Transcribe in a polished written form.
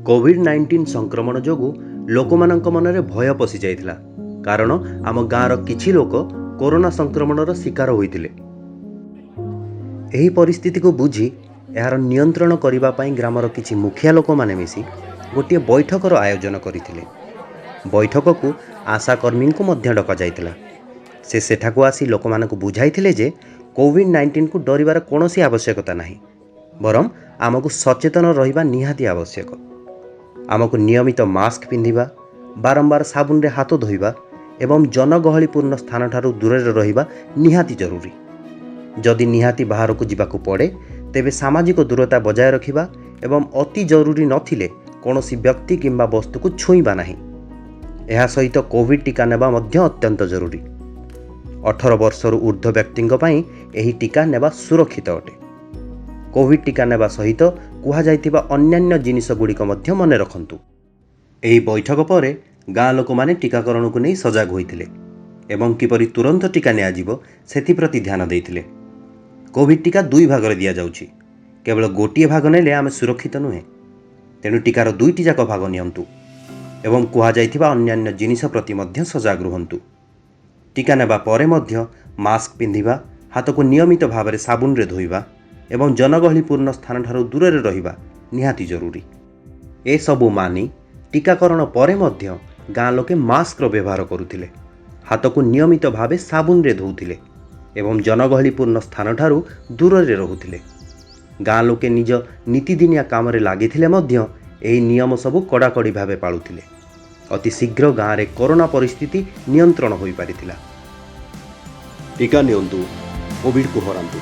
कोविड-19 संक्रमण जोगु लोकमानंक मनरे भय पशि जाइथिला कारण आम गाँवर किछि लोक कोरोना संक्रमणर शिकार होइथिले। एही परिस्थिति को बुझी यार नियंत्रण करिबा पई ग्रामर किछि मुखिया लोक माने मिसी गोटे बैठकर आयोजन करथिले। बैठक को आशाकर्मी को मध्य डका जाइथिला। से सेठाको आसी लोकमानंकु बुझाइथिले जे कोविड-19 को डरिबार कोनोसी आवश्यकता नाही, बरम आमको सचेतन रहिबा निहाती आवश्यक। आमको नियमित मास्क पिंधिबा, बारंबार साबुन रे हाथ धोइबा एवं जनगहलीपूर्ण स्थान ठारू दूर रहिबा निहाती जरूरी। जदि निहाती बाहर को जीवाकू पड़े तेबे सामाजिक दूरता बजाय रखिबा एवं अति जरूरी नथिले कौनसी व्यक्ति किंबा वस्तु को छुईबा नाही। एहा सहित कोविड टीका नेबा मध्य अत्यंत जरूरी। 18 वर्षरु ऊर्ध्व व्यक्तिंक पई एही टीका नेबा सुरक्षित अटे। कोविड टीका नेबा सहित कुहा जाइतिबा अन्यान्य जिनिस गुड़िक मध्य मने रखंतु। एही बैठक पर गाँ लोक माने टीकाकरण को नहीं सजग होइथिले एवं किपरि तुरंत टीका नियाजिबो सेथिप्रति ध्यान देइथिले। कोविड टीका दुई भाग रे दिया जाउछि। केवल गोटिए भाग नेले आमे सुरक्षित नुहे, तेणु टीकार दुईटी जाक भाग नियंतु एवं कुहा जाइतिबा अन्यान्य जिनिस प्रति मध्य सजग रुहंतु। टीका नेबा परे मध्य मास्क पिंधिबा, हाथ को नियमित भाव में साबुन रे धोइबा एवं जनगहलीपूर्ण स्थान ठारू दूर रहिबा निहाती जरूरी। ए सबु मानी टीकाकरण परे मध्य गाँ लोके मास्क रो व्यवहार करुथिले, हाथ को नियमित भाव साबुन रे धोउथिले एवं जनगहलीपूर्ण स्थान ठारू दूर रे रहुथिले। गाँ लोके निज नीतिदिनिया काम रे लागिथिले मध्य एही नियम सबु कड़ाकड़ी भावे पाळुथिले। अति शीघ्र गाँव रे कोरोना परिस्थिति नियंत्रण होई पारिथिला। टीका नियंतु, कोविड को हरांतु।